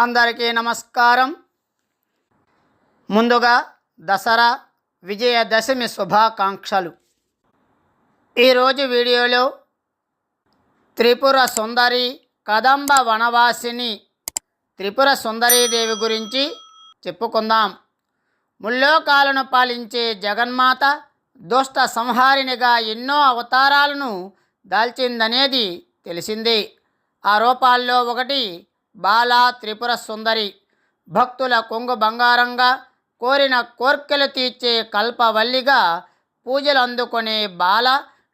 అందరికీ నమస్కారం. ముందుగా దసరా విజయదశమి శుభాకాంక్షలు. ఈరోజు వీడియోలో త్రిపుర సుందరి కదంబ వనవాసిని త్రిపుర సుందరీదేవి గురించి చెప్పుకుందాం. ముల్లోకాలను పాలించే జగన్మాత దుష్ట సంహారినిగా ఎన్నో అవతారాలను దాల్చిందనేది తెలిసిందే. ఆ రూపాల్లో ఒకటి బాలా త్రిపుర సుందరి. భక్తుల కొంగు బంగారంగా, కోరిన కోర్కెలు తీర్చే కల్పవల్లిగా పూజలు అందుకునే బాల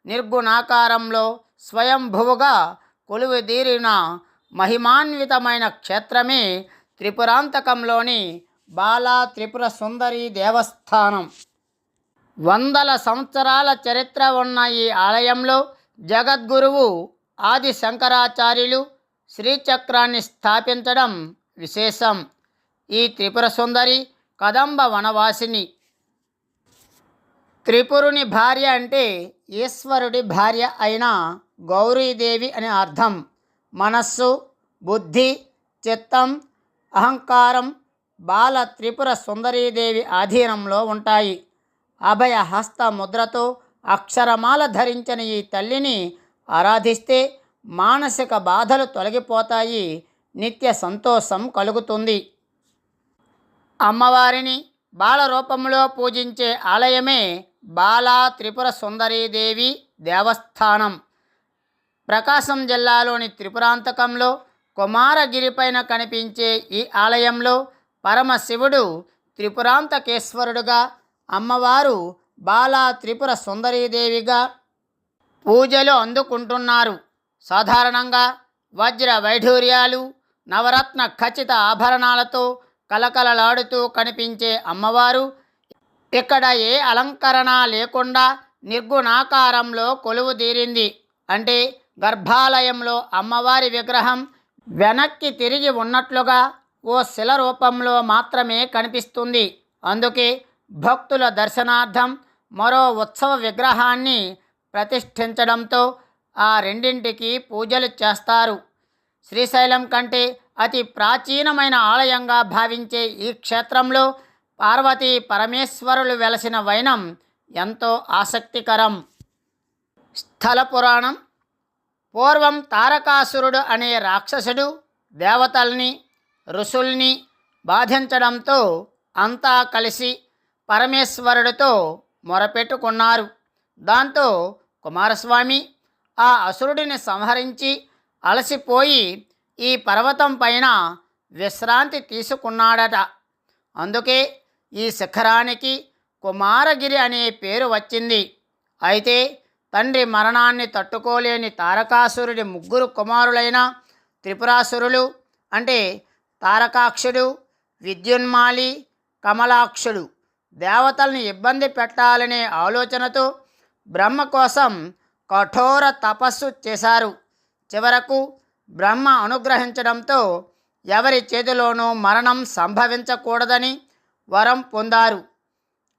నిర్గుణాకారంలో స్వయంభువుగా కొలువుదీరిన మహిమాన్వితమైన క్షేత్రమే త్రిపురాంతకంలోని బాలా త్రిపుర సుందరి దేవస్థానం. వందల సంవత్సరాల చరిత్ర ఉన్న ఈ ఆలయంలో జగద్గురువు ఆది శంకరాచార్యులు శ్రీచక్రాన్ని స్థాపించడం విశేషం. ఈ త్రిపుర సుందరి కదంబ వనవాసిని. త్రిపురుని భార్య అంటే ఈశ్వరుడి భార్య అయిన గౌరీదేవి అని అర్థం. మనస్సు, బుద్ధి, చిత్తం, అహంకారం బాల త్రిపుర సుందరీదేవి ఆధీనంలో ఉంటాయి. అభయ హస్త ముద్రతో అక్షరమాల ధరించిన ఈ తల్లిని ఆరాధిస్తే మానసిక బాధలు తొలగిపోతాయి, నిత్య సంతోషం కలుగుతుంది. అమ్మవారిని బాల రూపంలో పూజించే ఆలయమే బాలా త్రిపుర సుందరీదేవి దేవస్థానం. ప్రకాశం జిల్లాలోని త్రిపురాంతకంలో కుమారగిరిపైన కనిపించే ఈ ఆలయంలో పరమశివుడు త్రిపురాంతకేశ్వరుడుగా, అమ్మవారు బాలా త్రిపుర సుందరీదేవిగా పూజలు అందుకుంటున్నారు. సాధారణంగా వజ్ర వైఢూర్యాలు, నవరత్న ఖచ్చిత ఆభరణాలతో కలకలలాడుతూ కనిపించే అమ్మవారు ఇక్కడ ఏ అలంకరణ లేకుండా నిర్గుణాకారంలో కొలువుదీరింది. అంటే గర్భాలయంలో అమ్మవారి విగ్రహం వెనక్కి తిరిగి ఉన్నట్లుగా ఓ శిల రూపంలో మాత్రమే కనిపిస్తుంది. అందుకే భక్తుల దర్శనార్థం మరో ఉత్సవ విగ్రహాన్ని ప్రతిష్ఠించడంతో ఆ రెండింటికి పూజలు చేస్తారు. శ్రీశైలం కంటే అతి ప్రాచీనమైన ఆలయంగా భావించే ఈ క్షేత్రంలో పార్వతీ పరమేశ్వరులు వెలసిన వైనం ఎంతో ఆసక్తికరం. స్థల పురాణం. పూర్వం తారకాసురుడు అనే రాక్షసుడు దేవతల్ని, ఋషుల్ని బాధించడంతో అంతా కలిసి పరమేశ్వరుడితో మొరపెట్టుకున్నారు. దాంతో కుమారస్వామి ఆ అసురుడిని సంహరించి అలసిపోయి ఈ పర్వతం పైన విశ్రాంతి తీసుకున్నాడట. అందుకే ఈ శిఖరానికి కుమారగిరి అనే పేరు వచ్చింది. అయితే తండ్రి మరణాన్ని తట్టుకోలేని తారకాసురుడి ముగ్గురు కుమారులైన త్రిపురాసురులు అంటే తారకాక్షుడు, విద్యున్మాలి, కమలాక్షుడు దేవతల్ని ఇబ్బంది పెట్టాలనే ఆలోచనతో బ్రహ్మ కోసం కఠోర తపస్సు చేశారు. చివరకు బ్రహ్మ అనుగ్రహించడంతో ఎవరి చేతిలోనూ మరణం సంభవించకూడదని వరం పొందారు.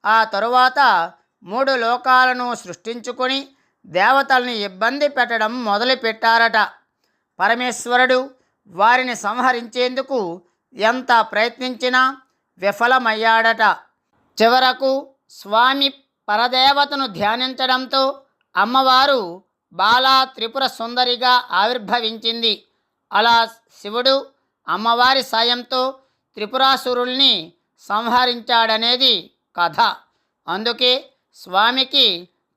ఆ తరువాత 3 లోకాలను సృష్టించుకొని దేవతల్ని ఇబ్బంది పెట్టడం మొదలుపెట్టారట. పరమేశ్వరుడు వారిని సంహరించేందుకు ఎంత ప్రయత్నించినా విఫలమయ్యాడట. చివరకు స్వామి పరదేవతను ధ్యానించడంతో అమ్మవారు బాలా త్రిపుర సుందరిగా ఆవిర్భవించింది. అలా శివుడు అమ్మవారి సాయంతో త్రిపురాసురుల్ని సంహరించాడనేది కథ. అందుకే స్వామికి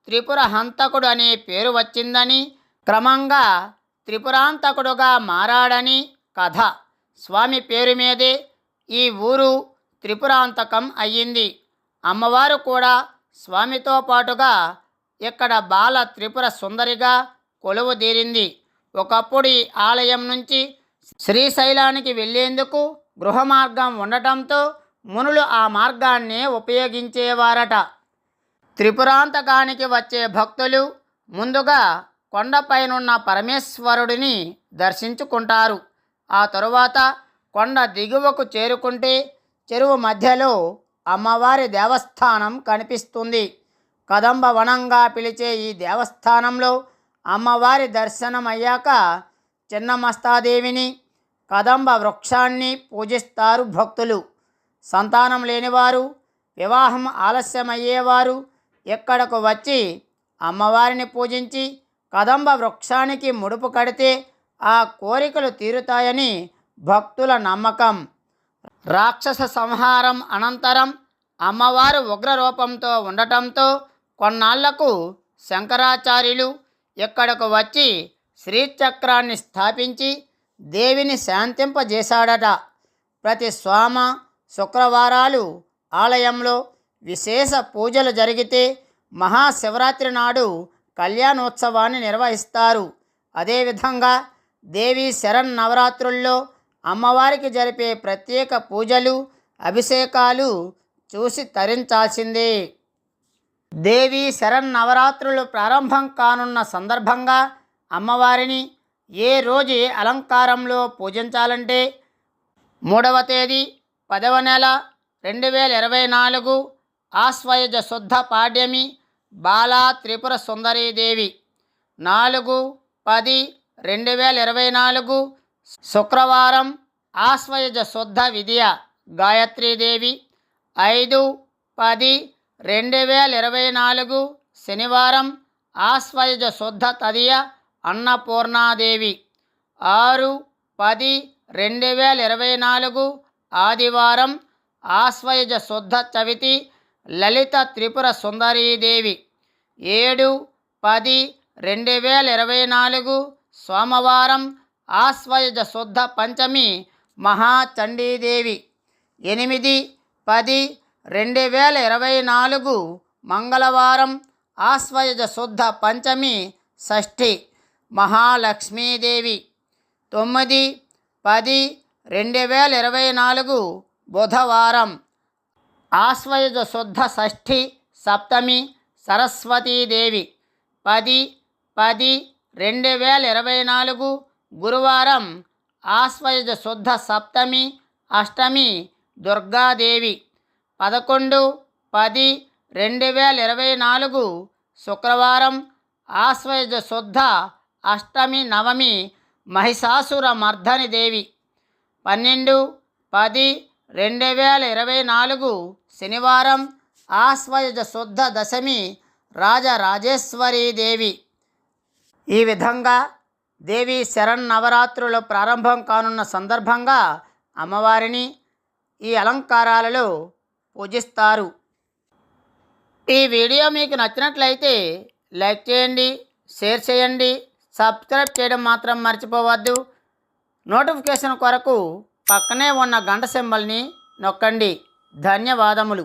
త్రిపుర హంతకుడు అనే పేరు వచ్చిందని, క్రమంగా త్రిపురాంతకుడుగా మారాడని కథ. స్వామి పేరు మీదే ఈ ఊరు త్రిపురాంతకం అయ్యింది. అమ్మవారు కూడా స్వామితో పాటుగా ఇక్కడ బాల త్రిపుర సుందరిగా కొలువుదీరింది. ఒకప్పుడు ఈ ఆలయం నుంచి శ్రీశైలానికి వెళ్ళేందుకు గృహ మార్గం ఉండటంతో మునులు ఆ మార్గాన్నే ఉపయోగించేవారట. త్రిపురాంతకానికి వచ్చే భక్తులు ముందుగా కొండపైనున్న పరమేశ్వరుడిని దర్శించుకుంటారు. ఆ తరువాత కొండ దిగువకు చేరుకుంటే చెరువు మధ్యలో అమ్మవారి దేవస్థానం కనిపిస్తుంది. కదంబ వనంగా పిలిచే ఈ దేవస్థానంలో అమ్మవారి దర్శనమయ్యాక చిన్నమస్తాదేవిని, కదంబ వృక్షాన్ని పూజిస్తారు భక్తులు. సంతానం లేనివారు, వివాహం ఆలస్యమయ్యేవారు ఇక్కడకు వచ్చి అమ్మవారిని పూజించి కదంబ వృక్షానికి ముడుపు కడితే ఆ కోరికలు తీరుతాయని భక్తుల నమ్మకం. రాక్షస సంహారం అనంతరం అమ్మవారు ఉగ్రరూపంతో ఉండటంతో కొన్నాళ్లకు శంకరాచార్యులు ఇక్కడకు వచ్చి శ్రీచక్రాన్ని స్థాపించి దేవిని శాంతింపజేశాడట. ప్రతి సోమ శుక్రవారాలు ఆలయంలో విశేష పూజలు జరిగితే మహాశివరాత్రి నాడు కళ్యాణోత్సవాన్ని నిర్వహిస్తారు. అదేవిధంగా దేవీ శరన్నవరాత్రుల్లో అమ్మవారికి జరిపే ప్రత్యేక పూజలు అభిషేకాలు చూసి తరించాల్సిందే. దేవీ శరన్నవరాత్రులు ప్రారంభం కానున్న సందర్భంగా అమ్మవారిని ఏ రోజు ఏ అలంకారంలో పూజించాలంటే 3వ తేదీ 10వ నెల 2024 ఆశ్వయుజ శుద్ధ పాడ్యమి బాలా త్రిపుర సుందరీదేవి, 4/10/2024 శుక్రవారం ఆశ్వయుజ శుద్ధ విద్య గాయత్రీదేవి, 5/10/2024 శనివారం ఆశ్వయుజ శుద్ధ తదియ అన్నపూర్ణాదేవి, 6/10/2024 ఆదివారం ఆశ్వయుజ శుద్ధ చవితి లలిత త్రిపుర సుందరీదేవి, 7/10/2024 సోమవారం ఆశ్వయుజ శుద్ధ పంచమి మహాచండీదేవి, 8/10/2024 మంగళవారం ఆశ్వయుజ శుద్ధ పంచమి షష్ఠి మహాలక్ష్మీదేవి, 9/10/2024 బుధవారం ఆశ్వయుజ శుద్ధ షష్ఠి సప్తమి సరస్వతీదేవి, 10/10/2024 గురువారం ఆశ్వయుజ శుద్ధ సప్తమి అష్టమి దుర్గాదేవి, 11/10/2024 శుక్రవారం ఆశ్వయుజ శుద్ధ అష్టమి నవమి మహిషాసుర మర్దని దేవి, 12/10/2024 శనివారం ఆశ్వయుజ శుద్ధ దశమి రాజరాజేశ్వరీదేవి. ఈ విధంగా దేవీ శరన్నవరాత్రులు ప్రారంభం కానున్న సందర్భంగా అమ్మవారిని ఈ అలంకారాలలో పూజిస్తారు. ఈ వీడియో మీకు నచ్చినట్లయితే లైక్ చేయండి, షేర్ చేయండి, సబ్స్క్రైబ్ చేయడం మాత్రం మర్చిపోవద్దు. నోటిఫికేషన్ కొరకు పక్కనే ఉన్న గంట సింబల్ని నొక్కండి. ధన్యవాదములు.